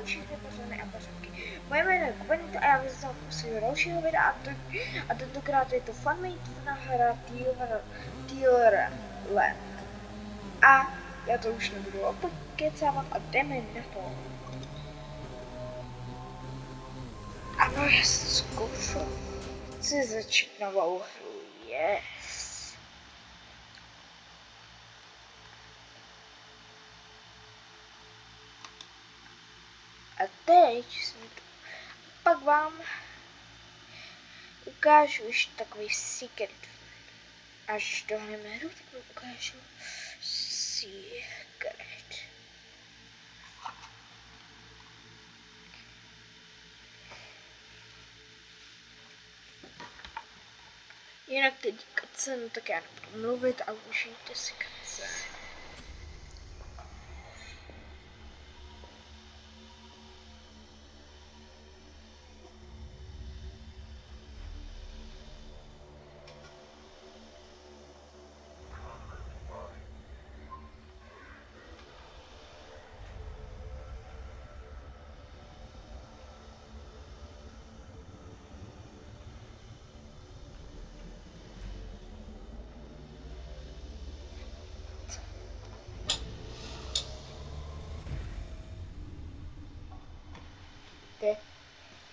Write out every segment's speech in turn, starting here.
všechny pořady a pořadky. Moje jméno je Kubenita a já vás znám u svého dalšího videa a tentokrát je to fanmade hra Dealer Land. A já to už nebudu opět kecávat a jdeme na to. Ano, já jsem zkoušel. Chci začít novou hru, yes. A teď jsem tu. Pak vám ukážu ještě takový secret. Až dohrajeme hru, tak vám ukážu secret. Jinak teď cutscene, tak já nebudu mluvit a užijte si cutscene.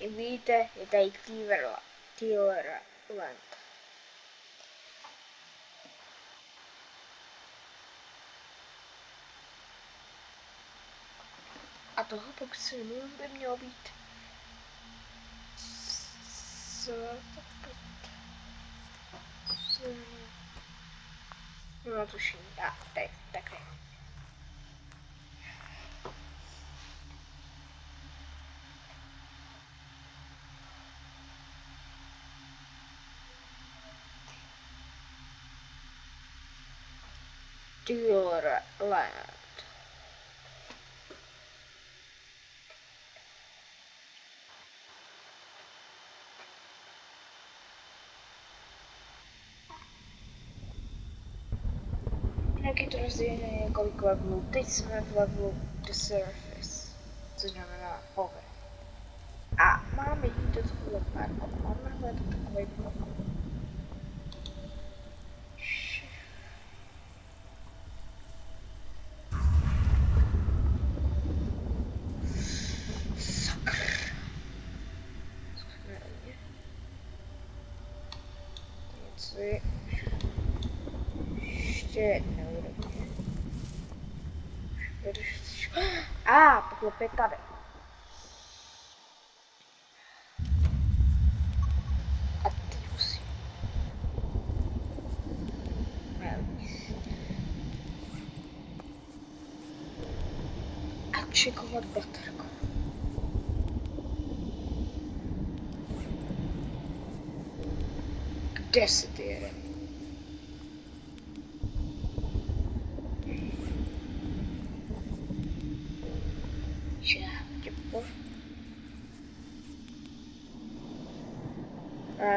Jak vidíte, je tady Dealer Land. A toho pokusím by mělo být no tuším, tak ne. Dealer Land. Jak je to rozdělené několik levelů, teď jsme v levelu The Surface, což znamená povrch. A máme jít do tohohle parku, máme hledat takový blok. Sakr. Něco je ještě jednou. Poklop je tady. A teď musím. A čekovat baterku. Kde se ty jede?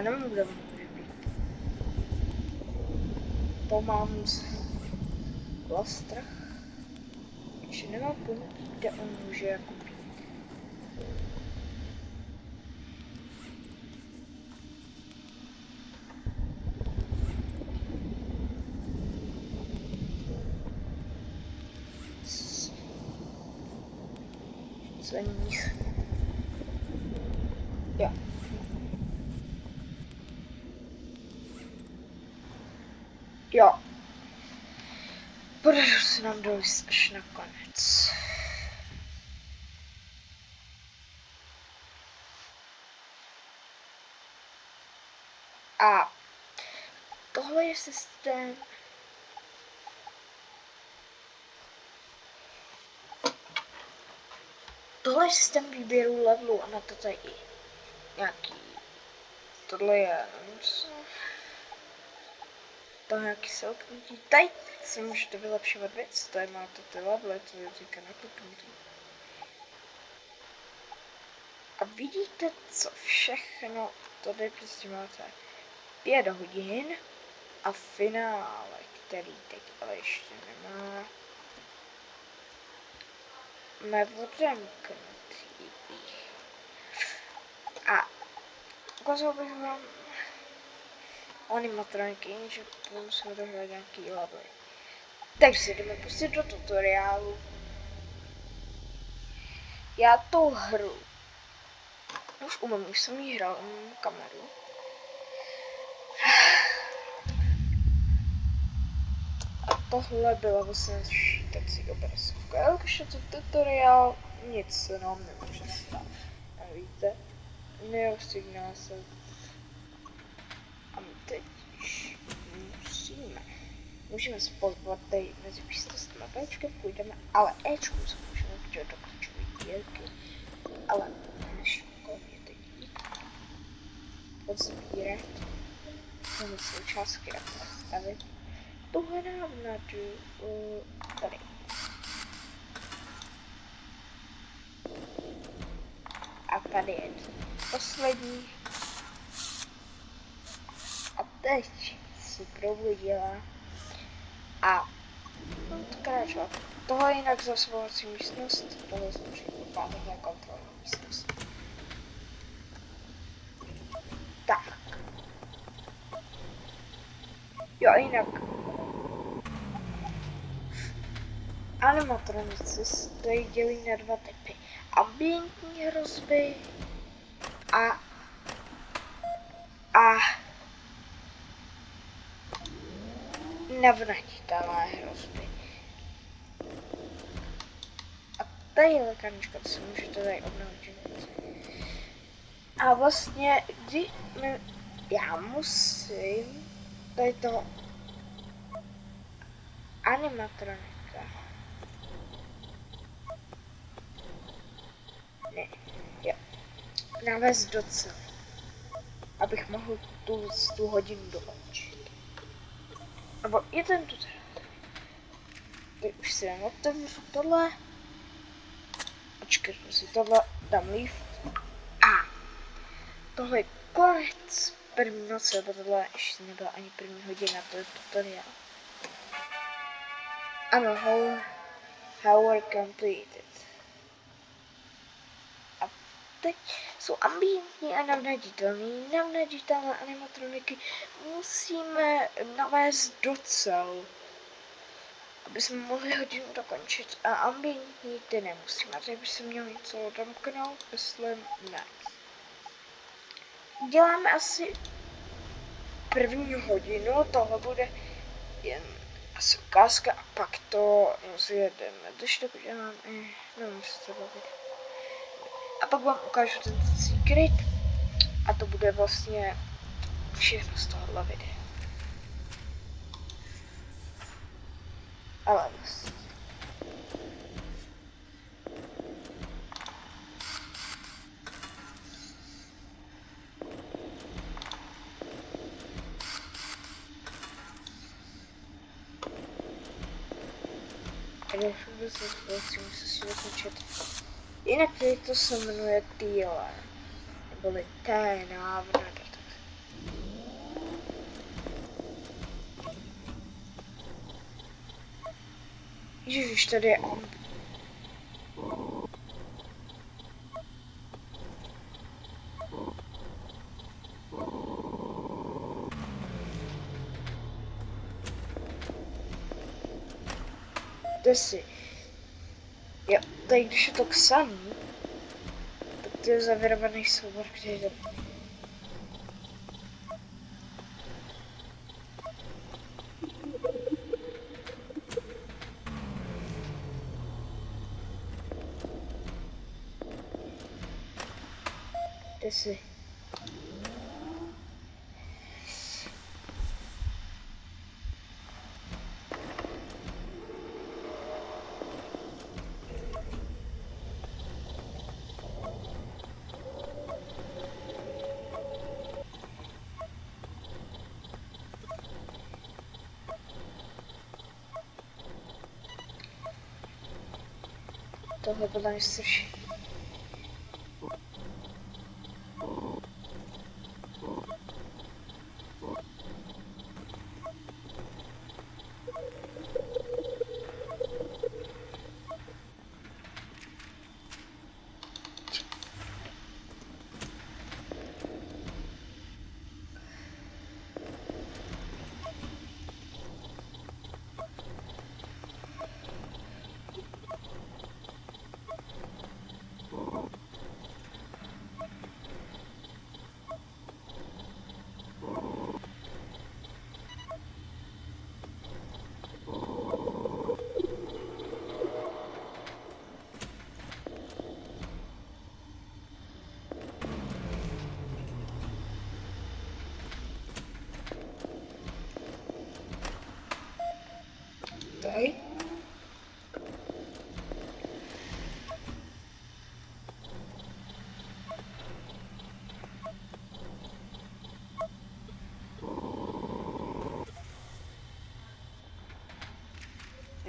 Nevím, kde on může být. Pomám se strach. Ještě nemám ponětí, kde on může jako být. Co nic. Jo. Jo. Podařilo se nám dojít až na konec. A tohle je systém. Tohle je systém výběru levelu a na to tady nějaký. Tohle je to nějaký selknutí. Tady si můžete vylepšovat věc, tady máte ty levely, to je teďka nakliknutý. A vidíte, co všechno tady prostě máte 5 hodin a finále, který teď ale ještě nemá. Neodemknutý. A ukázal bych vám animatroniky, že musíme dohrát nějaký levely. Takže se jdeme pustit do tutoriálu. Já tou hru už umím, už jsem jí hrál, umím kameru. A tohle byla vlastně šítací obrazovka. Jakož je to tutoriál, nic se nám nemůže stát. A víte, neusigná se. A my teď můžeme se pozvat tady mezi místnostmi Bčkem, půjdeme, ale Ečku se můžeme včera do klíčové dílky. Ale než kolem teď jít, odsbírat, máme součástky a postavit. Tuhle návnadu tady. A tady je poslední. A teď si probudila a odkráčela. Tohle je jinak zasvovací místnost, tohle jsou případně kontrolní místnost. Tak. Jo, jinak. Animatronici se tady dělí na dva typy. Ambientní hrozby a navratitelné hrozby. A tady je lékárnička, to si můžete tady obnovit. A vlastně, já musím tady toho animatronika. Ne, jo. Navést do cely, abych mohl tu hodinu dokončit. Nebo je ten tu teda. Teď už si dám otevřu tohle. Počkejte si tohle, dám lift. A tohle je konec první noci, nebo tohle ještě nebyla ani první hodina, to je tutoriál. Ano, hour completed. A teď jsou ambientní a navnaditelné animatroniky musíme navést do cel, aby jsme mohli hodinu dokončit. A ambientní ty nemusíme, tady by se měl něco odemknout, myslím, ne. Děláme asi první hodinu, tohle bude jen asi ukázka a pak to rozjedeme. Když to udělám, nevím, co to bavit. A pak vám ukážu ten secret a to bude vlastně všechno z tohohle videa. Ale vlastně. Jinak to se jmenuje Týle, neboli té návnada. Ježiš, tady je si. Jo, tady když je to psaný, tak to je zavírovaný soubor, který jde. Jde si. Tohle byla nejstarší.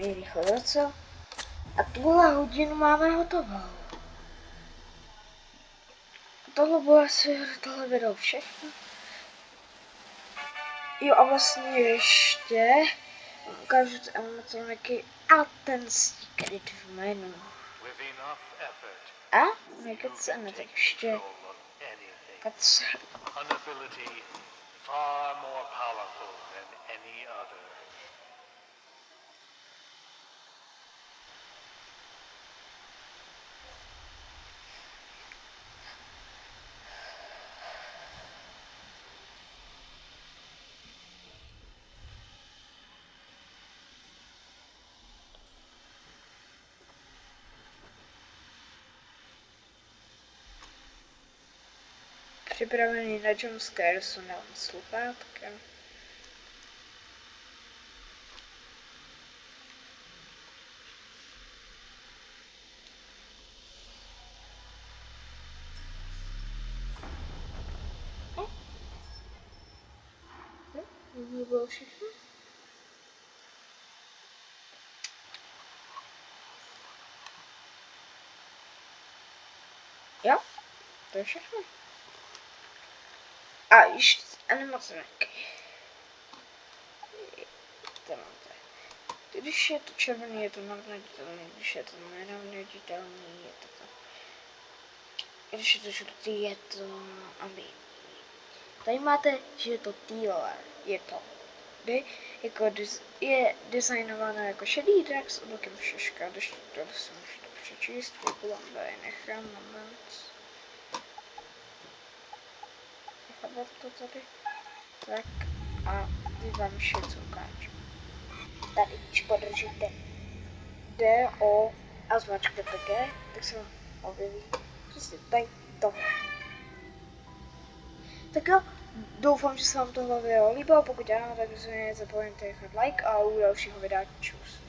rychle vracel. A tuhle hodinu máme hotovou. Tohle bylo asi tohle video všechno. Jo a vlastně ještě ukážu ty animatroniky a ten secret v menu. A nekeceme, tak ještě kacem. Připravený na jumpscare, sundám sluchátka. To bylo všechno. Jo, to je všechno. A ještě animatroniky. To mám tady. Když je to červený, je to navnaditelný, když je to nenavnaditelný, je to to. Když je to žlutý, je to ambient. Tady máte, že je to tealer, je to. Jako je designováno jako šedý drak s oblokem šeška, když to si můžete přečíst, vykulám tady nechám moment. Nechávat to tady. Tak a vy vám ještě co ukážu. Tady, když podržíte D, O a zmačknete G, tak se vám objeví přesně tady tohle. Tak jo, doufám, že se vám tohle video líbilo, pokud ano, tak nezapomeňte nechat like a u dalšího videa čus.